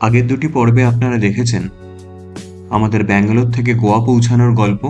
আগের দুটি পর্বে আপনারা দেখেছেন আমাদের ব্যাঙ্গালোর থেকে গোয়া পৌঁছানোর গল্প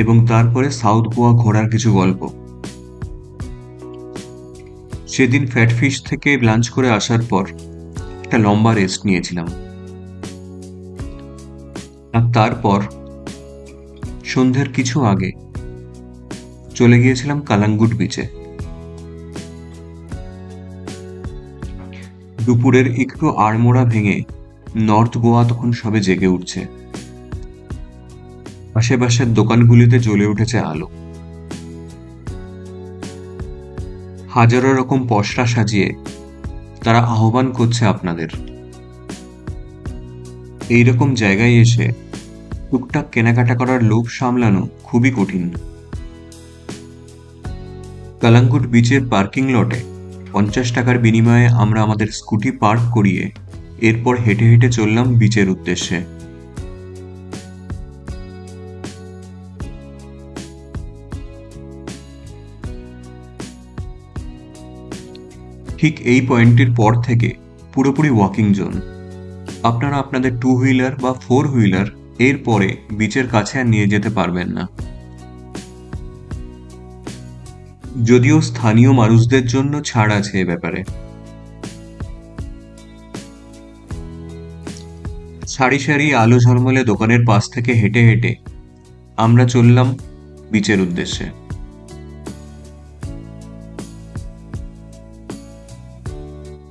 এবং তারপরে সাউথ গোয়া ঘোরার কিছু গল্প। সেদিন ফ্যাটফিশ থেকে লাঞ্চ করে আসার পর একটা লম্বা রেস্ট নিয়েছিলাম, আর তারপর সন্ধ্যের কিছু আগে চলে গিয়েছিলাম কালাঙ্গুট বিচে। দুপুরের একটু আড়মোড়া ভেঙে নর্থ গোয়া তখন সবে জেগে উঠছে। আশেপাশের দোকানগুলিতে জ্বলে উঠেছে আলো। হাজারো রকম পসরা সাজিয়ে তারা আহ্বান করছে আপনাদের। এইরকম জায়গায় এসে টুকটাক কেনাকাটা করার লোভ সামলানো খুবই কঠিন। কালাঙ্গুট বিচের পার্কিং লটে 50 টাকার বিনিময়ে আমরা আমাদের স্কুটি পার্ক করিয়ে এরপর হেঁটে হেঁটে চললাম বিচের উদ্দেশ্যে। ঠিক এই পয়েন্টের পর থেকে পুরোপুরি ওয়াকিং জোন। আপনারা আপনাদের 2 হুইলার বা 4 হুইলার এর পরে বিচের কাছে আর নিয়ে যেতে পারবেন না। যদিও স্থানীয় মানুষদের জন্য ছাড় আছে এ ব্যাপারে। সারি সারি আলো ঝলমলে দোকানের পাশ থেকে হেঁটে হেঁটে আমরা চললাম বিচের উদ্দেশ্যে।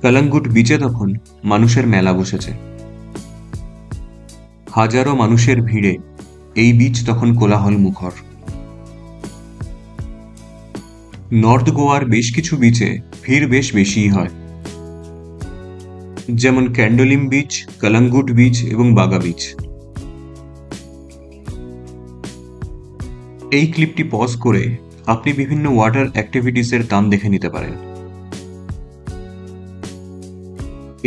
কালাঙ্গুট বিচে তখন মানুষের মেলা বসেছে। হাজারো মানুষের ভিড়ে এই বিচ তখন কোলাহল মুখর। নর্থ গোয়ার বেশ কিছু বিচে ভিড় বেশ বেশিই হয়, যেমন ক্যান্ডোলিম বিচ, কালাঙ্গুট বিচ এবং বাগা বিচ। এই ক্লিপটি পজ করে আপনি বিভিন্ন ওয়াটার অ্যাক্টিভিটিসের দাম দেখে নিতে পারেন।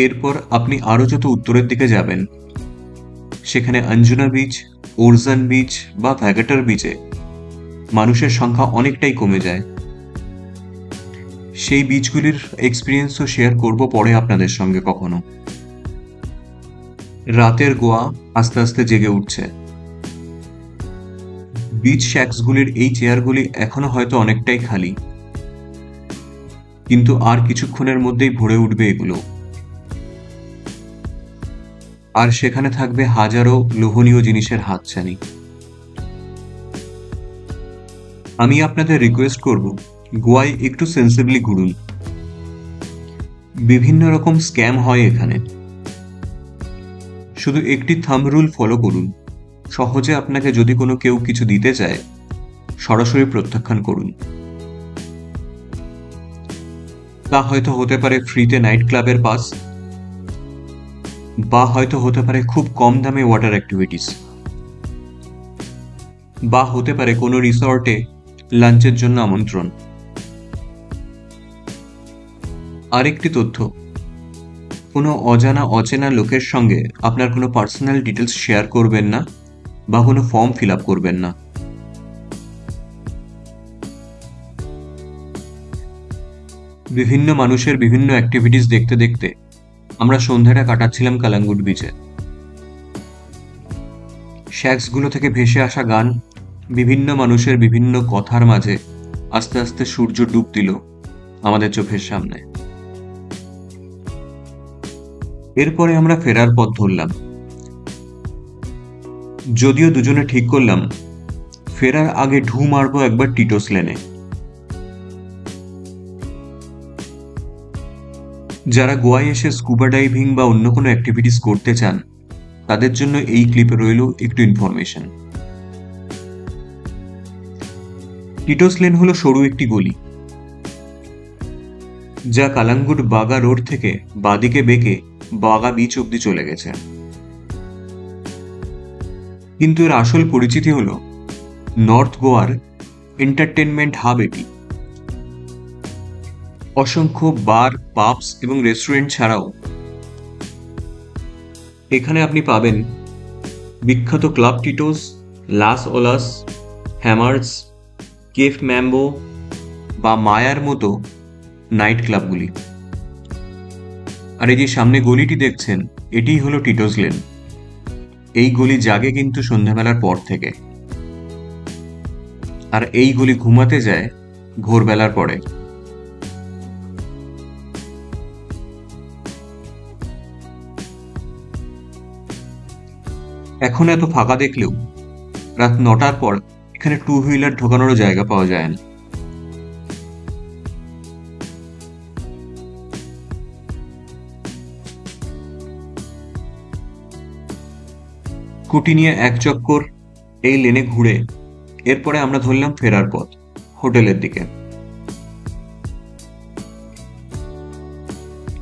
এরপর আপনি আরো যত উত্তরের দিকে যাবেন সেখানে অঞ্জনা বিচ, ওরজান বিচ বা ভ্যাগাটার বিচে মানুষের সংখ্যা অনেকটাই কমে যায়। সেই বিচগুলির এক্সপিরিয়েন্সও শেয়ার করব পরে আপনাদের সঙ্গে কখনো। রাতের গোয়া আস্তে আস্তে জেগে উঠছে। বিচ শ্যাক্সগুলির এই চেয়ারগুলি এখনো হয়তো অনেকটাই খালি, কিন্তু আর কিছুক্ষণের মধ্যেই ভরে উঠবে এগুলো। আর সেখানে থাকবে হাজারো লোভনীয় জিনিসের হাতছানি। আমি আপনাদের রিকোয়েস্ট করব, গোয়ায় একটু সেন্সিবলি ঘুরুন। বিভিন্ন রকম স্ক্যাম হয় এখানে। শুধু একটি থাম্ব রুল ফলো করুন। সহজে আপনাকে যদি কোনো কেউ কিছু দিতে চায় সরাসরি প্রত্যাখ্যান করুন। তা হয়তো হতে পারে ফ্রিতে নাইট ক্লাবের পাস, বা হয়তো হতে পারে খুব কম দামে ওয়াটার অ্যাক্টিভিটিস, বা হতে পারে কোনো রিসর্টে লাঞ্চের জন্য আমন্ত্রণ। আরেকটি তথ্য, কোনো অজানা অচেনা লোকের সঙ্গে আপনার কোনো পার্সোনাল ডিটেলস শেয়ার করবেন না বা কোনো ফর্ম ফিল আপ করবেন না। বিভিন্ন মানুষের বিভিন্ন অ্যাক্টিভিটিস দেখতে দেখতে আমরা সন্ধ্যাটা কাটাচ্ছিলাম কালাঙ্গুট বিচে। শ্যাক্সগুলো থেকে ভেসে আসা গান, বিভিন্ন মানুষের বিভিন্ন কথার মাঝে আস্তে আস্তে সূর্য ডুব দিল আমাদের চোখের সামনে। এরপরে আমরা ফেরার পথ ধরলাম। যদিও দুজনে ঠিক করলাম ফেরার আগে ঢু মারবো একবার টিটোস লেনে। যারা গোয়ায় এসে স্কুবা ডাইভিং বা অন্য কোনো অ্যাক্টিভিটিস করতে চান তাদের জন্য এই ক্লিপে রইল একটু ইনফরমেশন। টিটোস লেন হলো সরু একটি গলি যা কালাঙ্গুট বাগা রোড থেকে বাদিকে বেঁকে বাগা বিচ অব্দি চলে গেছে। কিন্তু এর আসল পরিচিতি হলো নর্থ গোয়ার এন্টারটেনমেন্ট হাব এটি। অসংখ্য বার, পাবস এবং রেস্টুরেন্ট ছাড়াও এখানে আপনি পাবেন বিখ্যাত ক্লাব টিটোস, লাস ওলাস, হ্যামার্স, কেফ ম্যাম্বো বা মায়ার মতো নাইট ক্লাবগুলি। আর এই যে সামনে গলিটি দেখছেন, এটিই হলো টিটোস লেন। এই গলি জাগে কিন্তু সন্ধ্যাবেলার পর থেকে, আর এই গলি ঘুমাতে যায় ভোরবেলার পরে। এখন এত ফাঁকা দেখলেও রাত 9টার পর এখানে টু হুইলার ঢোকানোরও জায়গা পাওয়া যায় না। স্কুটি নিয়ে এক চক্কর এই লেনে ঘুরে এরপরে আমরা ধরলাম ফেরার পথ হোটেলের দিকে।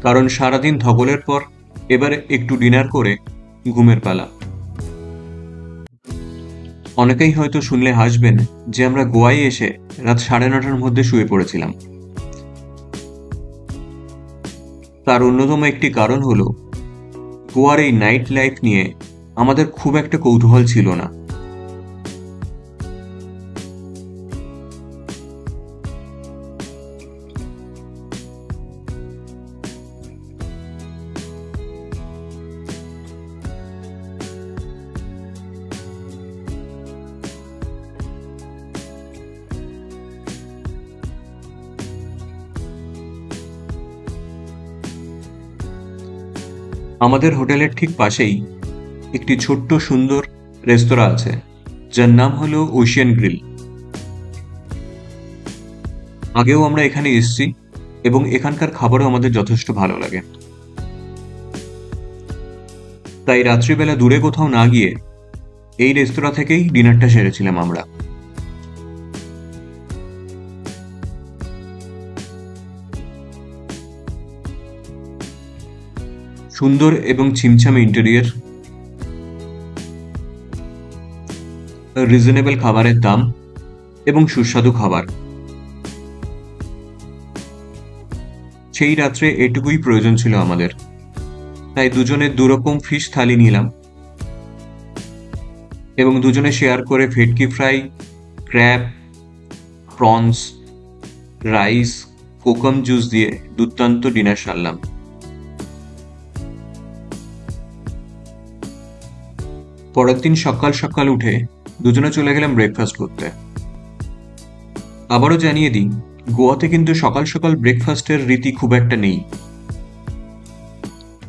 কারণ সারাদিন ধকলের পর এবারে একটু ডিনার করে ঘুমের পালা। অনেকেই হয়তো শুনলে হাসবেন যে আমরা গোয়ায় এসে রাত 9:30টার মধ্যে শুয়ে পড়েছিলাম। তার অন্যতম একটি কারণ হলো গোয়ার এই নাইট লাইফ নিয়ে আমাদের খুব একটা কৌতূহল ছিল না। আমাদের হোটেলের ঠিক পাশেই একটি ছোট্ট সুন্দর রেস্তোরাঁ আছে, যার নাম হলো ওশিয়ান গ্রিল। আগেও আমরা এখানে এসেছি এবং এখানকার খাবারও আমাদের যথেষ্ট ভালো লাগে। তাই রাত্রিবেলা দূরে কোথাও না গিয়ে এই রেস্তোরাঁ থেকেই ডিনারটা সেরেছিলাম আমরা। সুন্দর এবং ছিমছামে ইন্টেরিয়র, রিজনেবল খাবারের দাম এবং সুস্বাদু খাবার, সেই রাত্রে এটুকুই প্রয়োজন ছিল আমাদের। তাই দুজনের দুরকম ফিশ থালি নিলাম এবং দুজনে শেয়ার করে ভেটকি fry, crab, prawns, rice, kokum juice দিয়ে দুর্দান্ত ডিনার সারলাম। পরের দিন সকাল সকাল উঠে দুজনে চলে গেলাম ব্রেকফাস্ট করতে। আবারও জানিয়ে দিই, গোয়াতে কিন্তু সকাল সকাল ব্রেকফাস্টের রীতি খুব একটা নেই,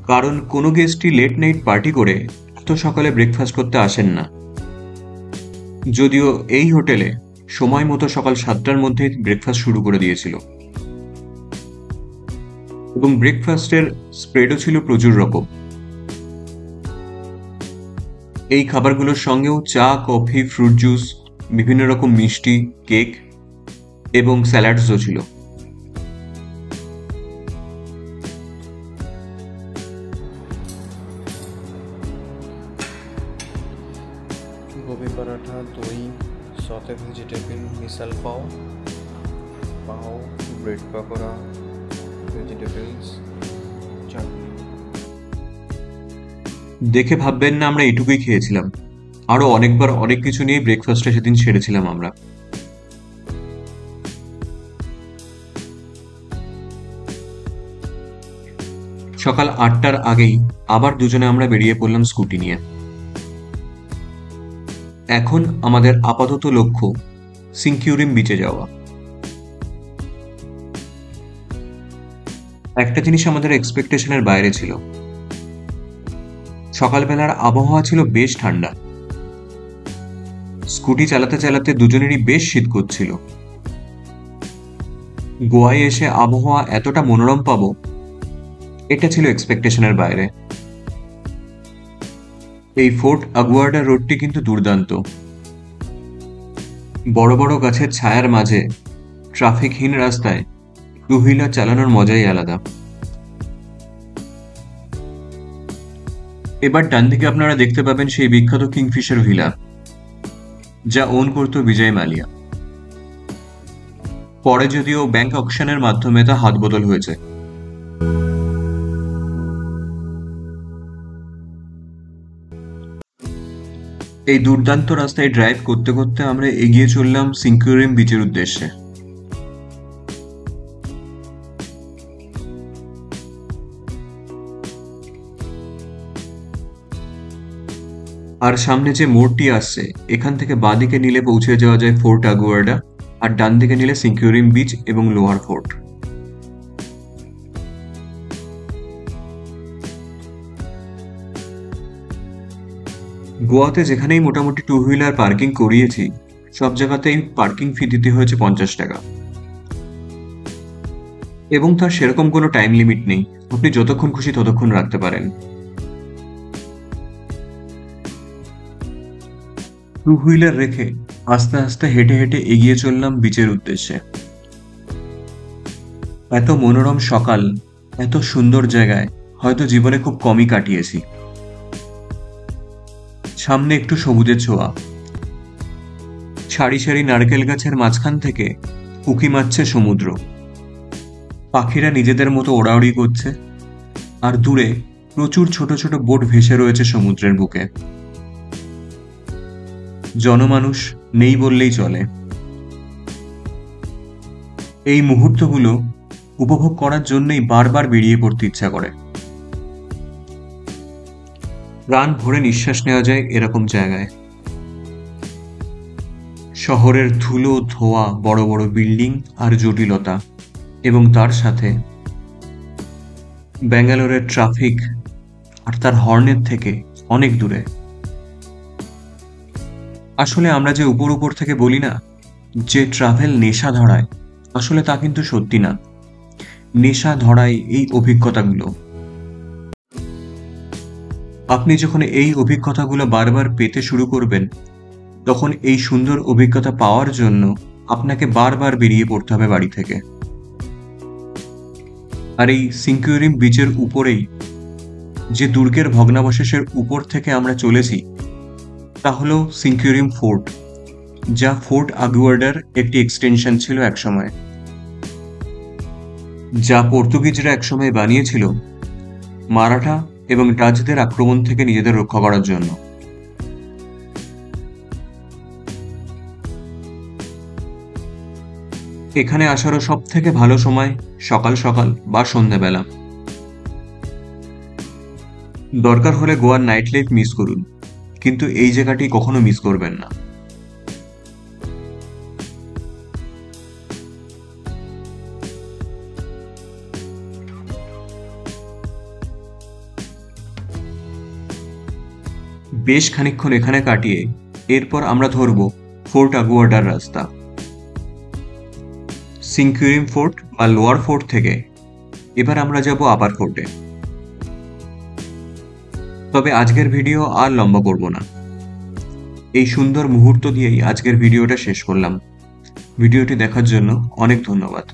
কারণ কোনো গেস্টই লেট নাইট পার্টি করে এত সকালে ব্রেকফাস্ট করতে আসেন না। যদিও এই হোটেলে সময় মতো সকাল 7টার মধ্যে ব্রেকফাস্ট শুরু করে দিয়েছিল এবং ব্রেকফাস্টের স্প্রেডও ছিল প্রচুর রকম। এই খাবারগুলোর সঙ্গেও চা, কফি, ফ্রুট জুস, বিভিন্ন রকম মিষ্টি, কেক এবং স্যালাডসও ছিল। গোবি পরাঠা, দই, সতে ভেজিটেবল, মিসাল পাও, ব্রেড পাকোড়া, ভেজিটেবলস, চাটনি। দেখে ভাববেন না আমরা এটুকুই খেয়েছিলাম, আরো অনেকবার অনেক কিছু নিয়ে ব্রেকফাস্টটা সেদিন সেরেছিলাম আমরা। সকাল 8টার আগেই আবার দুজনে আমরা বেরিয়ে পড়লাম স্কুটি নিয়ে। এখন আমাদের আপাতত লক্ষ্য সিনকিউরিম বিচে যাওয়া। একটা জিনিস আমাদের এক্সপেকটেশনের বাইরে ছিল, সকালবেলার আবহাওয়া ছিল বেশ ঠান্ডা। স্কুটি চালাতে চালাতে দুজনেরই বেশ শীত করছিল। গোয়ায় এসে আবহাওয়া এতটা মনোরম পাবো, এটা ছিল এক্সপেকটেশনের বাইরে। এই ফোর্ট আগুয়াডা রোডটি কিন্তু দুর্দান্ত। বড় বড় গাছের ছায়ার মাঝে ট্রাফিকহীন রাস্তায় টু হুইলার চালানোর মজাই আলাদা। এবার ডান দিকে আপনারা দেখতে পাবেন সেই বিখ্যাত কিংফিশার ভিলা, যা ওন করত বিজয় মালিয়া। পরে যদিও ব্যাংক অকশনের মাধ্যমে তা হাত বদল হয়েছে। এই দুর্দান্ত রাস্তায় ড্রাইভ করতে করতে আমরা এগিয়ে চললাম সিনকিউরিম বিচের উদ্দেশ্যে। আর সামনে যে মোড়টি আসছে এখান থেকে বাঁদিকে নিলে পৌঁছে যাওয়া যায় ফোর্ট আগুয়ার্ডা, আর ডান দিকে নিলে সিকিউরিম বিচ এবং লোয়ার ফোর্ট। গোয়াতে যেখানেই মোটামুটি টু হুইলার পার্কিং করিয়েছি সব জায়গাতেই পার্কিং ফি দিতে হয়েছে 50 টাকা, এবং তার সেরকম কোনো টাইম লিমিট নেই, আপনি যতক্ষণ খুশি ততক্ষণ রাখতে পারেন। টু হুইলার রেখে আস্তে আস্তে হেঁটে হেঁটে এগিয়ে চললাম বিচের উদ্দেশ্যে। এত মনোরম সকাল, এত সুন্দর জায়গায় হয়তো জীবনে খুব কমই কাটিয়েছি। সামনে একটু সবুজের ছোঁয়া, সারি সারি নারকেল গাছের মাঝখান থেকে উঁকি মারছে সমুদ্র, পাখিরা নিজেদের মতো ওড়াউড়ি করছে, আর দূরে প্রচুর ছোট ছোট বোট ভেসে রয়েছে সমুদ্রের বুকে। জনমানুষ নেই বললেই চলে। এই মুহূর্তগুলো উপভোগ করার জন্যই বারবার বেরিয়ে পড়তে ইচ্ছা করে। প্রাণ ভরে নিঃশ্বাস নেওয়া যায় এরকম জায়গায়। শহরের ধুলো ধোয়া, বড় বড় বিল্ডিং আর জটিলতা, এবং তার সাথে ব্যাঙ্গালোরের ট্রাফিক আর তার হর্নের থেকে অনেক দূরে। আসলে আমরা যে উপর উপর থেকে বলি না যে ট্রাভেল নেশা ধরায়, আসলে তা কিন্তু সত্যি না। নেশা ধরায় এই অভিজ্ঞতাগুলো। আপনি যখন এই অভিজ্ঞতাগুলো বারবার পেতে শুরু করবেন, তখন এই সুন্দর অভিজ্ঞতা পাওয়ার জন্য আপনাকে বারবার বেরিয়ে পড়তে হবে বাড়ি থেকে। আর এই সিকিউরিম বিচের উপরেই যে দুর্গের ভগ্নাবশেষের উপর থেকে আমরা চলেছি তা হলো সিকিউরিম ফোর্ট, যা ফোর্ট আগুয়ার্ডার একটি এক্সটেনশন ছিল একসময়, যা পর্তুগিজরা একসময় বানিয়েছিল মারাঠা এবং ডাচদের আক্রমণ থেকে নিজেদের রক্ষা করার জন্য। এখানে আসারও সব থেকে ভালো সময় সকাল সকাল বা সন্ধ্যাবেলা। দরকার হলে গোয়ার নাইট লাইফ মিস করুন, কিন্তু এই জায়গাটি কখনো মিস করবেন না। বেশ খানিকক্ষণ এখানে কাটিয়ে এরপর আমরা ধরব ফোর্ট আগুয়ার্ডার রাস্তা। সিকিউরিম ফোর্ট বা লোয়ার ফোর্ট থেকে এবার আমরা যাব আপার ফোর্টে। তবে আজকের ভিডিও আর লম্বা করব না, এই সুন্দর মুহূর্ত দিয়েই আজকের ভিডিওটা শেষ করলাম। ভিডিওটি দেখার জন্য অনেক ধন্যবাদ।